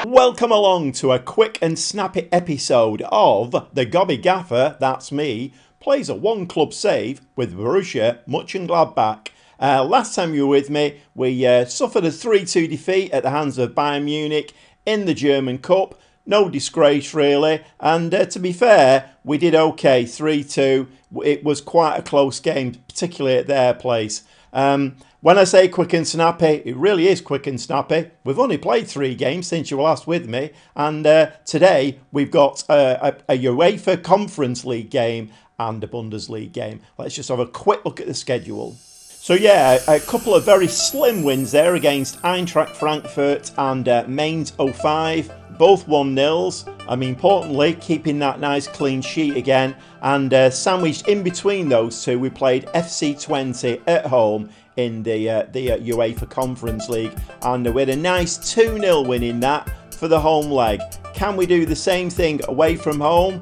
Welcome along to a quick and snappy episode of the Gobby Gaffer, that's me, plays a one-club save with Borussia Monchengladbach. Last time you were with me, we suffered a 3-2 defeat at the hands of Bayern Munich in the German Cup. No disgrace really, and to be fair, we did okay, 3-2. It was quite a close game, particularly at their place. When I say quick and snappy, it really is quick and snappy. We've only played 3 games since you were last with me, and today we've got a UEFA Conference League game and a Bundesliga game. Let's just have a quick look at the schedule. So yeah, a couple of very slim wins there against Eintracht Frankfurt and Mainz 05. Both 1-0s. Importantly, keeping that nice clean sheet again. And sandwiched in between those two, we played FC20 at home in the UEFA Conference League. And we had a nice 2-0 win in that for the home leg. Can we do the same thing away from home?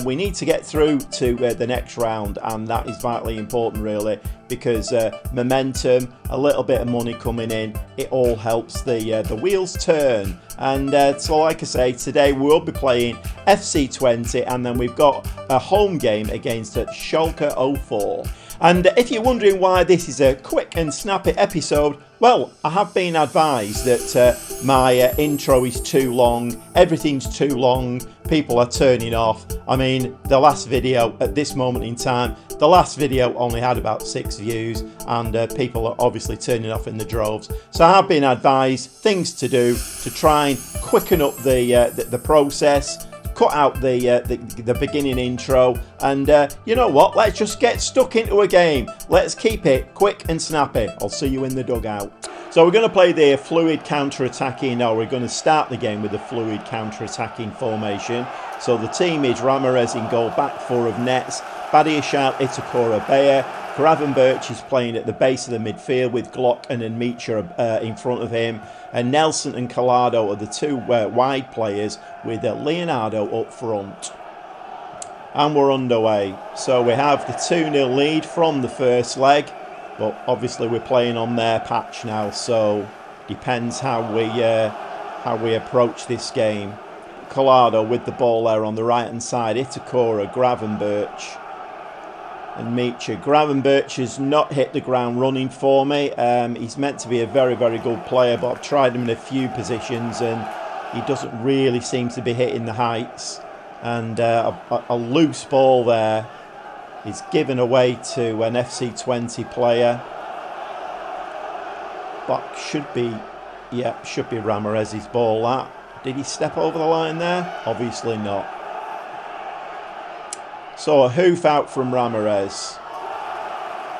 We need to get through to the next round, and that is vitally important really, because momentum, a little bit of money coming in, it all helps the wheels turn. And so like I say, today we'll be playing FC20, and then we've got a home game against Schalke 04. And if you're wondering why this is a quick and snappy episode, well, I have been advised that my intro is too long, everything's too long, people are turning off. The last video at this moment in time, the last video only had about 6 views, and people are obviously turning off in the droves. So I have been advised things to do to try and quicken up the process. Cut out the beginning intro, and you know what, let's just get stuck into a game. Let's keep it quick and snappy. I'll see you in the dugout. So we're going to play the fluid counter-attacking, or we're going to start the game with the fluid counter-attacking formation. So the team is Ramirez in goal, back 4 of Nets, Badiashile, Itakura, Bayer. Gravenberch is playing at the base of the midfield with Glock and Micha in front of him. And Nelson and Collado are the 2 wide players with Leonardo up front. And we're underway. So we have the 2-0 lead from the first leg. But obviously we're playing on their patch now. So depends how we approach this game. Collado with the ball there on the right hand side. Itakura, Gravenberch and Micha. Gravenberch has not hit the ground running for me. He's meant to be a very, very good player, but I've tried him in a few positions and he doesn't really seem to be hitting the heights. And a loose ball there is given away to an FC20 player. But should be Ramirez's ball, that. Did he step over the line there? Obviously not. So a hoof out from Ramirez.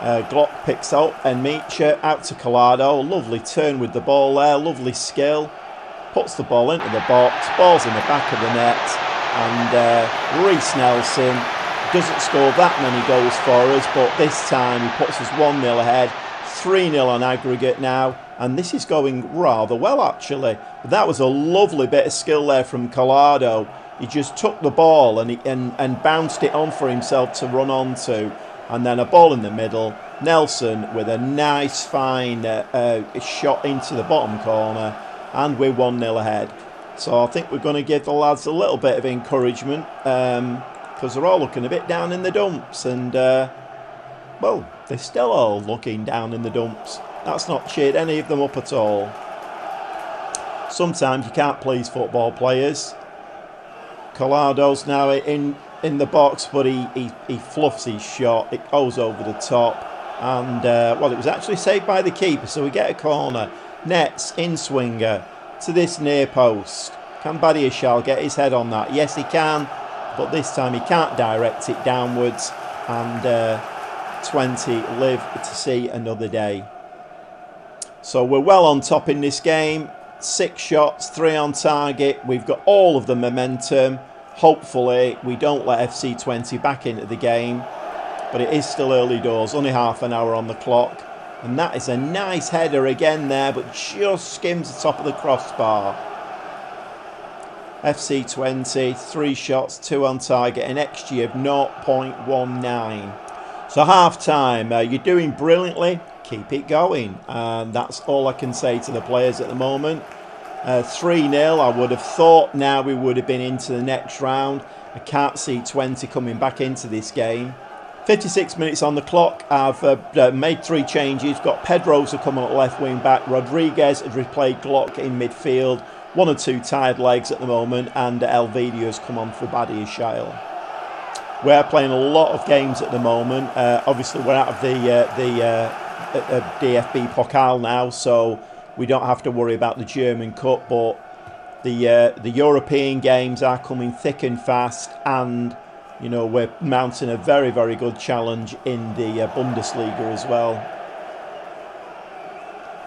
Glock picks up and Micha out to Collado. Lovely turn with the ball there. Lovely skill. Puts the ball into the box. Ball's in the back of the net. And Reece Nelson doesn't score that many goals for us, but this time he puts us 1-0 ahead. 3-0 on aggregate now. And this is going rather well actually. But that was a lovely bit of skill there from Collado. He just took the ball and bounced it on for himself to run onto. And then a ball in the middle. Nelson with a nice fine shot into the bottom corner. And we're 1-0 ahead. So I think we're going to give the lads a little bit of encouragement. Because they're all looking a bit down in the dumps. And, well, they're still all looking down in the dumps. That's not cheered any of them up at all. Sometimes you can't please football players. Collado's now in the box, but he fluffs his shot. It goes over the top, and well, it was actually saved by the keeper, so we get a corner. Nets in swinger to this near post. Can Badiashile get his head on that? Yes, he can, but this time he can't direct it downwards, and 20 live to see another day. So we're well on top in this game. 6 shots, 3 on target. We've got all of the momentum. Hopefully we don't let FC20 back into the game, but it is still early doors, only half an hour on the clock. And that is a nice header again there, but just skims the top of the crossbar. FC20, 3 shots, 2 on target, an XG of 0.19. So half time, you're doing brilliantly. Keep it going, and that's all I can say to the players at the moment. 3-0. I would have thought now we would have been into the next round. I can't see 20 coming back into this game. 56 minutes on the clock. I've made 3 changes. Got Pedrosa coming at left wing back. Rodriguez has replaced Glock in midfield. 1 or 2 tired legs at the moment, and Elvidia's come on for Badiashile. We're playing a lot of games at the moment. Obviously, we're out of the DFB Pokal now, so we don't have to worry about the German Cup. But the European games are coming thick and fast, and you know we're mounting a very, very good challenge in the Bundesliga as well.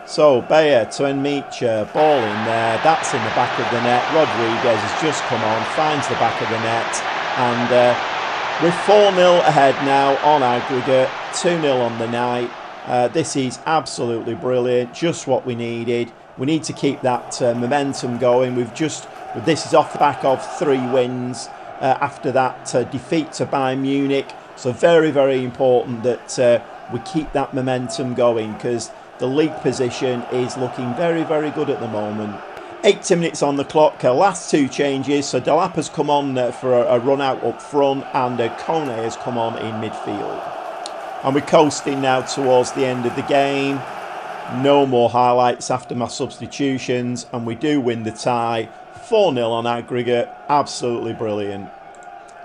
So Bayer to Enmicha, ball in there, that's in the back of the net. Rodriguez has just come on, finds the back of the net, and we're 4-0 ahead now on aggregate, 2-0 on the night. This is absolutely brilliant, just what we needed. We need to keep that momentum going. This is off the back of 3 wins after that defeat to Bayern Munich. So very, very important that we keep that momentum going, because the league position is looking very, very good at the moment. 80 minutes on the clock, last 2 changes. So Delap has come on for a run out up front, and Kone has come on in midfield. And we're coasting now towards the end of the game. No more highlights after my substitutions, and we do win the tie. 4-0 on aggregate, absolutely brilliant.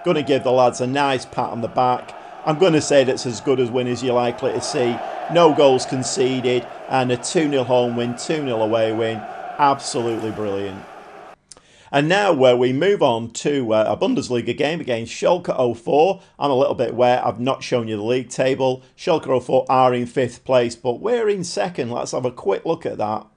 Going to give the lads a nice pat on the back. I'm going to say that's as good as win as you're likely to see. No goals conceded, and a 2-0 home win, 2-0 away win. Absolutely brilliant. And now where we move on to a Bundesliga game against Schalke 04. I'm a little bit aware I've not shown you the league table. Schalke 04 are in 5th place, but we're in 2nd. Let's have a quick look at that.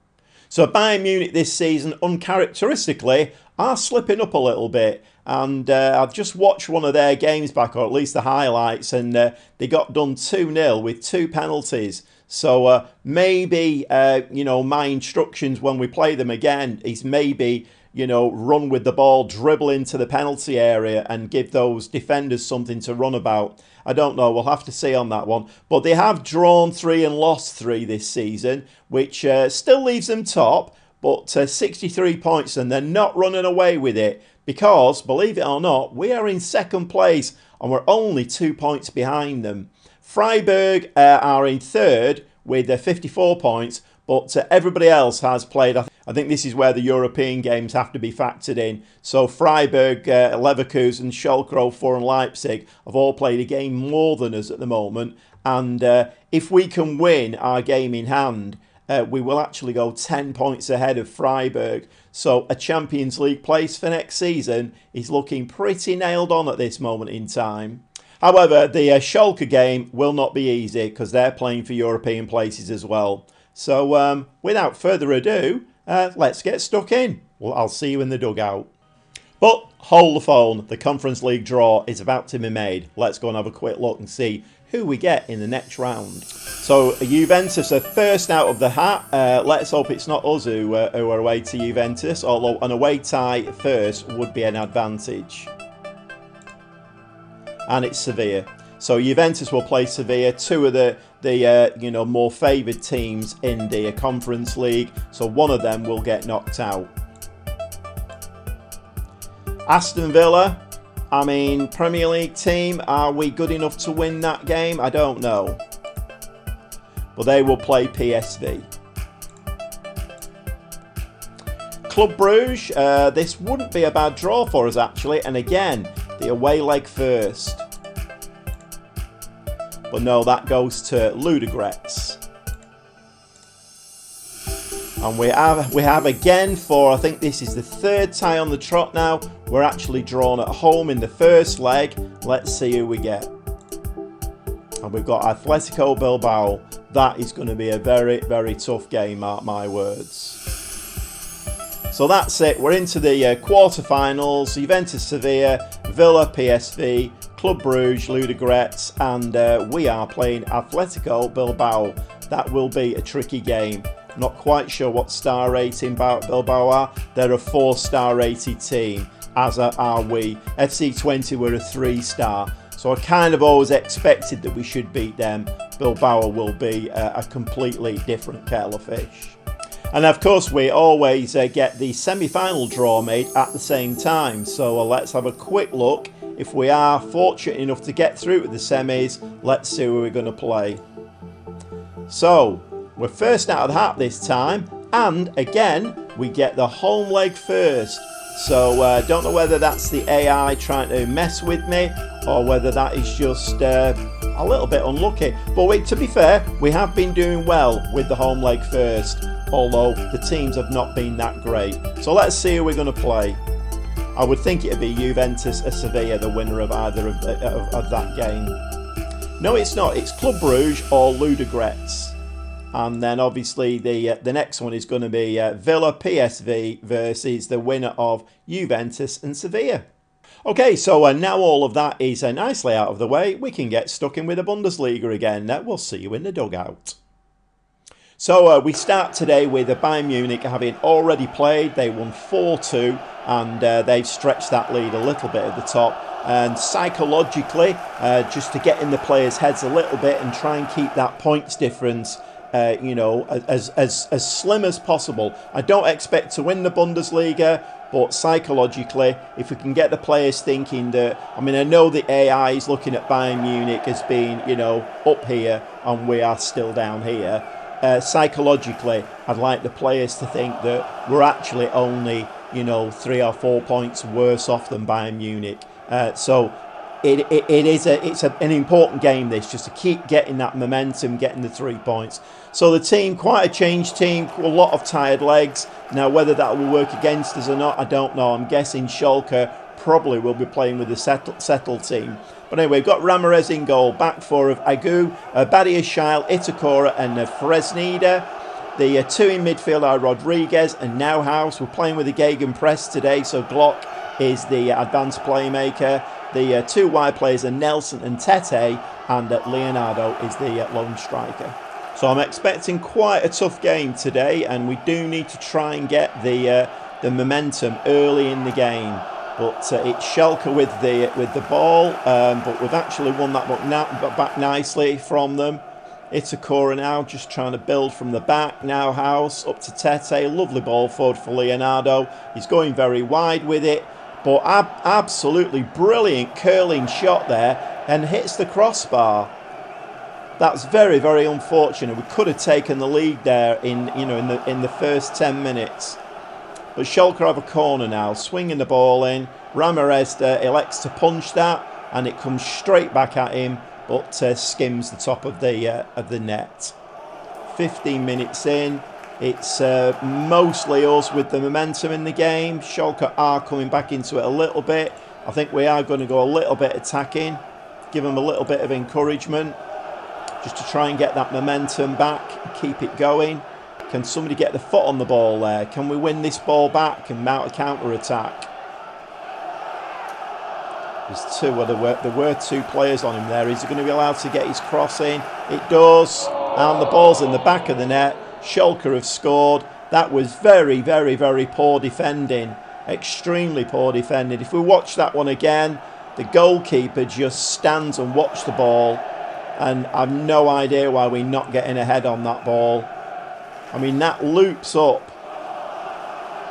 So Bayern Munich this season, uncharacteristically, are slipping up a little bit. And I've just watched one of their games back, or at least the highlights, and they got done 2-0 with 2 penalties. So maybe, my instructions when we play them again is maybe, run with the ball, dribble into the penalty area and give those defenders something to run about. I don't know. We'll have to see on that one. But they have drawn 3 and lost 3 this season, which still leaves them top, but 63 points, and they're not running away with it because, believe it or not, we are in 2nd place and we're only 2 points behind them. Freiburg are in 3rd with 54 points, but everybody else has played. I think this is where the European games have to be factored in. So Freiburg, Leverkusen, Schalke 04 and Leipzig have all played a game more than us at the moment. And if we can win our game in hand, we will actually go 10 points ahead of Freiburg. So a Champions League place for next season is looking pretty nailed on at this moment in time. However, the Schalke game will not be easy because they're playing for European places as well. So without further ado, let's get stuck in. Well, I'll see you in the dugout. But hold the phone, the Conference League draw is about to be made. Let's go and have a quick look and see who we get in the next round. So Juventus are first out of the hat. Let's hope it's not us who are away to Juventus, although an away tie first would be an advantage. And it's Sevilla. So Juventus will play Sevilla, 2 of the more favoured teams in the Conference League. So one of them will get knocked out. Aston Villa, Premier League team, are we good enough to win that game? I don't know. But they will play PSV. Club Bruges, this wouldn't be a bad draw for us actually. And again, the away leg first. But no, that goes to Ludogorets. And we have again for, I think this is the 3rd tie on the trot now. We're actually drawn at home in the first leg. Let's see who we get. And we've got Atletico Bilbao. That is going to be a very, very tough game, mark my words. So that's it. We're into the quarterfinals. Juventus, Sevilla, Villa, PSV, Club Bruges, Ludogorets, and we are playing Atletico Bilbao. That will be a tricky game. Not quite sure what star rating Bilbao are. They're a 4-star rated team, as are we. FC20 were a 3-star. So I kind of always expected that we should beat them. Bilbao will be a completely different kettle of fish. And of course, we always get the semi-final draw made at the same time. So let's have a quick look. If we are fortunate enough to get through to the semis, let's see who we're going to play. So, we're first out of the hat this time. And again, we get the home leg first. So, don't know whether that's the AI trying to mess with me or whether that is just a little bit unlucky. But to be fair, we have been doing well with the home leg first, although the teams have not been that great. So let's see who we're going to play. I would think it'd be Juventus or Sevilla, the winner of either of that game. No, it's not. It's Club Bruges or Ludogorets. And then obviously the next one is going to be Villa PSV versus the winner of Juventus and Sevilla. Okay, so now all of that is nicely out of the way, we can get stuck in with the Bundesliga again. We'll see you in the dugout. So we start today with Bayern Munich having already played. They won 4-2 and they've stretched that lead a little bit at the top. And psychologically, just to get in the players' heads a little bit and try and keep that points difference as slim as possible. I don't expect to win the Bundesliga, but psychologically, if we can get the players thinking that, I mean, I know the AI is looking at Bayern Munich as being, up here and we are still down here. Psychologically, I'd like the players to think that we're actually only, 3 or 4 points worse off than Bayern Munich. So it's an important game, this, just to keep getting that momentum, getting the 3 points. So the team, quite a changed team, a lot of tired legs. Now, whether that will work against us or not, I don't know. I'm guessing Schalke probably will be playing with the settled team. But anyway, we've got Ramirez in goal, back four of Agu, Badia Shail, Itakura and Fresneda. The two in midfield are Rodriguez and Neuhaus. We're playing with a Gegenpress today, so Glock is the advanced playmaker. The two wide players are Nelson and Tete, and Leonardo is the lone striker. So I'm expecting quite a tough game today, and we do need to try and get the momentum early in the game. But it's Schalke with the ball, but we've actually won that back nicely from them. Itakura now just trying to build from the back. Now House up to Tete. Lovely ball forward for Leonardo. He's going very wide with it. But absolutely brilliant curling shot there and hits the crossbar. That's very, very unfortunate. We could have taken the lead there in the first 10 minutes. But Schalke have a corner now, swinging the ball in. Ramirez elects to punch that, and it comes straight back at him, but skims the top of the net. 15 minutes in. It's mostly us with the momentum in the game. Schalke are coming back into it a little bit. I think we are going to go a little bit attacking, give them a little bit of encouragement, just to try and get that momentum back, keep it going. Can somebody get the foot on the ball there? Can we win this ball back and mount a counter-attack? There's two. Well, there were two players on him there. Is he going to be allowed to get his cross in? It does. And the ball's in the back of the net. Schalke have scored. That was very, very, very poor defending. Extremely poor defending. If we watch that one again, the goalkeeper just stands and watches the ball. And I've no idea why we're not getting ahead on that ball. I mean, that loops up.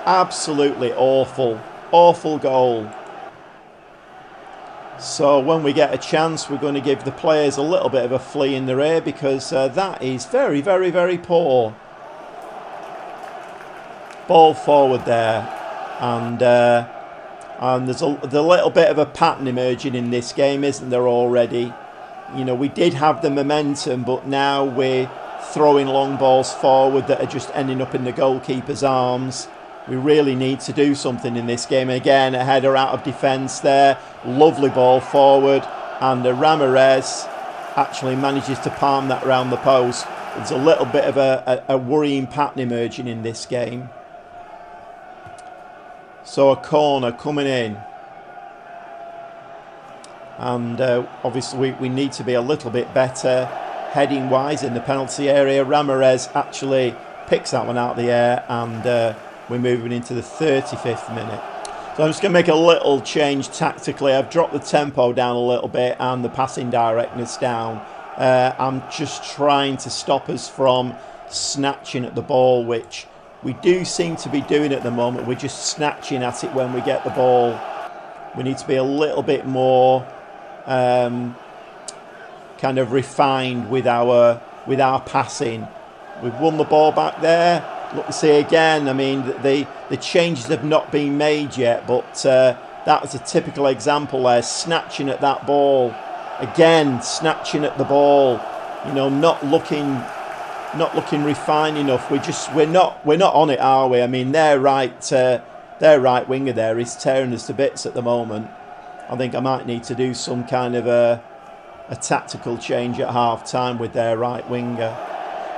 Absolutely awful. Awful goal. So when we get a chance, we're going to give the players a little bit of a flea in the ear, because that is very, very, very poor. Ball forward there. And there's the little bit of a pattern emerging in this game, isn't there, already? We did have the momentum, but now we're throwing long balls forward that are just ending up in the goalkeeper's arms. We really need to do something in this game. Again, a header out of defence there. Lovely ball forward. And Ramirez actually manages to palm that round the post. There's a little bit of a worrying pattern emerging in this game. So a corner coming in. And obviously we need to be a little bit better heading wise in the penalty area. Ramirez actually picks that one out of the air, and we're moving into the 35th minute. So I'm just going to make a little change tactically. I've dropped the tempo down a little bit and the passing directness down. I'm just trying to stop us from snatching at the ball, which we do seem to be doing at the moment. We're just snatching at it when we get the ball. We need to be a little bit more kind of refined with our passing. We've won the ball back there. Look, see again, I mean, the changes have not been made yet, but that was a typical example there, snatching at that ball. Again, snatching at the ball, you know, not looking refined enough. We're not on it, are we? I mean, their right winger there is tearing us to bits at the moment. I think I might need to do some kind of a tactical change at half time with their right winger.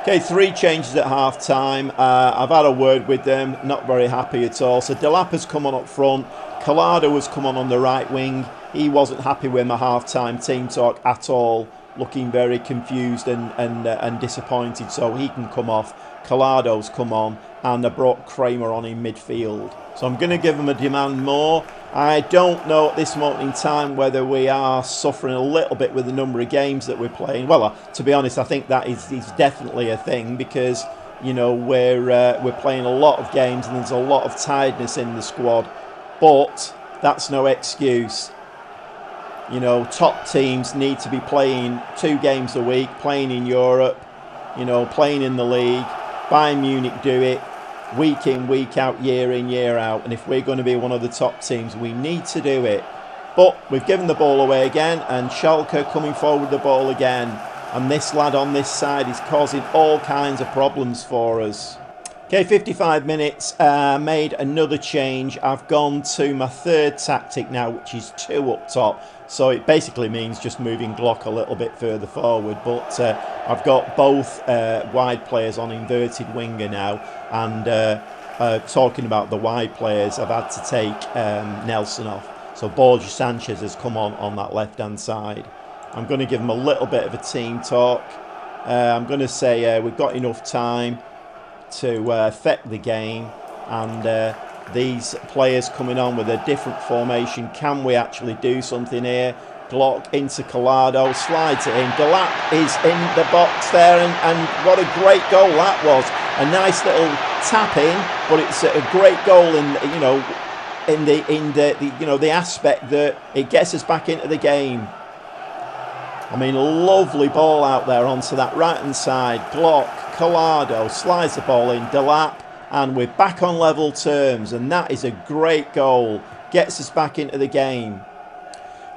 Okay, 3 changes at half time. I've had a word with them, not very happy at all. So Delap has come on up front. Collado has come on the right wing. He wasn't happy with my half time team talk at all, looking very confused and disappointed, so he can come off. Collado's come on, and I brought Kramer on in midfield. So I'm going to give him a demand more. I don't know at this moment in time whether we are suffering a little bit with the number of games that we're playing. Well, to be honest, I think that is definitely a thing, because, you know, we're playing a lot of games and there's a lot of tiredness in the squad. But that's no excuse. You know, top teams need to be playing 2 games a week, playing in Europe, you know, playing in the league. Bayern Munich do it week in, week out, year in, year out. And if we're going to be one of the top teams, we need to do it. But we've given the ball away again, and Schalke coming forward with the ball again. And this lad on this side is causing all kinds of problems for us. Okay, 55 minutes, made another change. I've gone to my 3rd tactic now, which is 2 up top. So it basically means just moving Glock a little bit further forward. But I've got both wide players on inverted winger now. And talking about the wide players, I've had to take Nelson off. So Borja Sanchez has come on that left-hand side. I'm going to give him a little bit of a team talk. I'm going to say we've got enough time to affect the game, and these players coming on with a different formation, can we actually do something here? Glock into Collado, slides it in. Delap is in the box there, and what a great goal that was. A nice little tap in, but it's a great goal in, you know, in the you know, the aspect that it gets us back into the game. I mean, a lovely ball out there onto that right-hand side. Glock, Collado slides the ball in, Delap, and we're back on level terms, and that is a great goal. Gets us back into the game.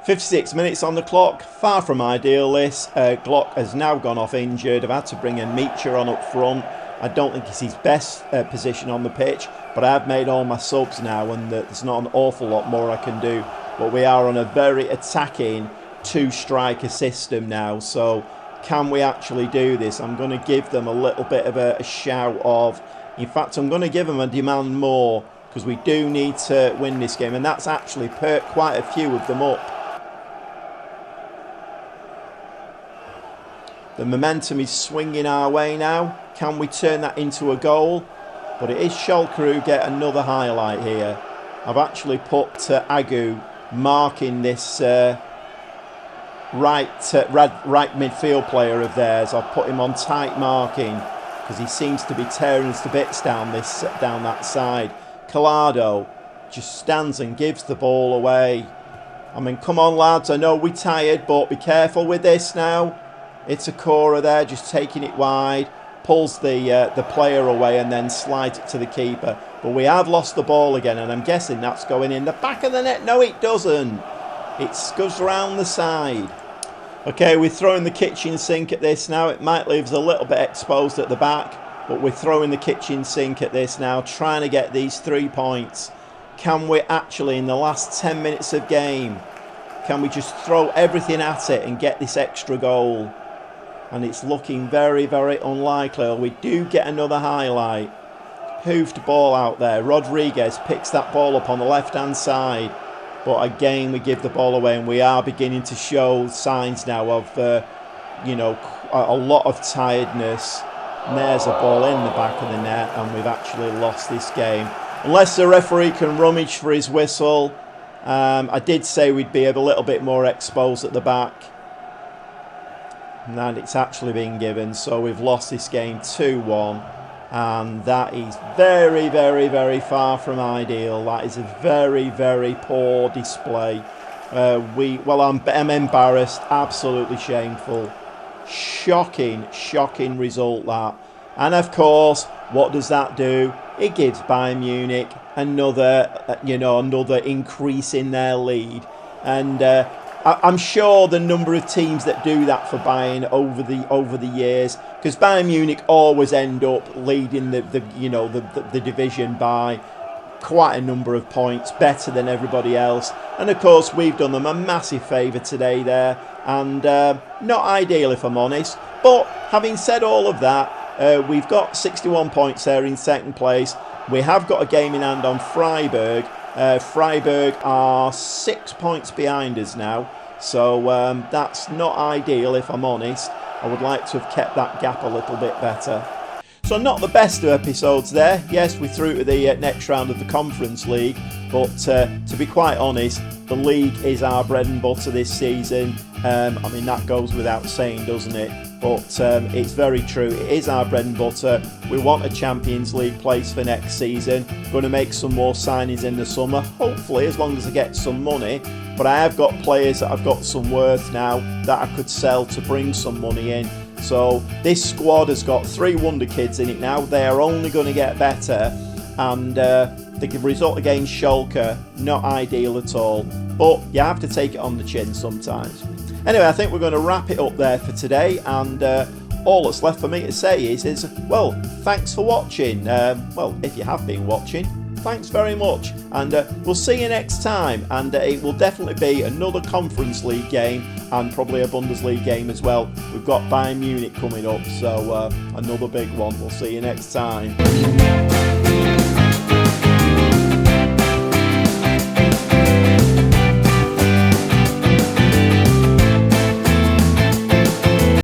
56 minutes on the clock, far from ideal this. Glock has now gone off injured. I've had to bring a Meacher on up front. I don't think it's his best position on the pitch, but I've made all my subs now, and there's not an awful lot more I can do. But we are on a very attacking 2-striker system now, so can we actually do this? I'm going to give them a little bit of a shout of, in fact, I'm going to give them a demand more, because we do need to win this game, and that's actually perked quite a few of them up. The momentum is swinging our way now. Can we turn that into a goal? But it is Schalke who get another highlight here. I've actually put Agu marking this right midfield player of theirs. I've put him on tight marking because he seems to be tearing us to bits down that side. Collado just stands and gives the ball away. I mean, come on lads, I know we're tired, but be careful with this now. It's a Cora there, just taking it wide, pulls the player away and then slides it to the keeper. But we have lost the ball again, and I'm guessing that's going in the back of the net. No, it doesn't. It goes round the side. Okay, we're throwing the kitchen sink at this now. It might leave us a little bit exposed at the back, but we're throwing the kitchen sink at this now, trying to get these 3 points. Can we actually, in the last 10 minutes of game, can we just throw everything at it and get this extra goal? And it's looking very, very unlikely. We do get another highlight. Hoofed ball out there. Rodriguez picks that ball up on the left-hand side. But again, we give the ball away, and we are beginning to show signs now of, you know, a lot of tiredness. And there's a ball in the back of the net, and we've actually lost this game. Unless the referee can rummage for his whistle. I did say we'd be a little bit more exposed at the back. And it's actually been given, so we've lost this game 2-1. and that is very, very, very far from ideal. That is a very, very poor display. I'm embarrassed, absolutely shameful. Shocking result that. And of course, what does that do? It gives Bayern Munich another increase in their lead. And I'm sure the number of teams that do that for Bayern over the years, because Bayern Munich always end up leading the division by quite a number of points, better than everybody else. And of course, we've done them a massive favour today there, and not ideal if I'm honest. But having said all of that, we've got 61 points there in second place. We have got a game in hand on Freiburg. Freiburg are 6 points behind us now, so that's not ideal if I'm honest. I would like to have kept that gap a little bit better. So not the best of episodes there. Yes, we're through to the next round of the Conference League, but to be quite honest, the league is our bread and butter this season. That goes without saying, doesn't it? But it's very true. It is our bread and butter. We want a Champions League place for next season. Going to make some more signings in the summer, hopefully, as long as I get some money. But I have got players that I've got some worth now that I could sell to bring some money in. So this squad has got 3 wonder kids in it now. They are only going to get better. And the result against Schalke, not ideal at all. But you have to take it on the chin sometimes. Anyway, I think we're going to wrap it up there for today, and all that's left for me to say is thanks for watching. If you have been watching, thanks very much, and we'll see you next time, and it will definitely be another Conference League game, and probably a Bundesliga game as well. We've got Bayern Munich coming up, so another big one. We'll see you next time.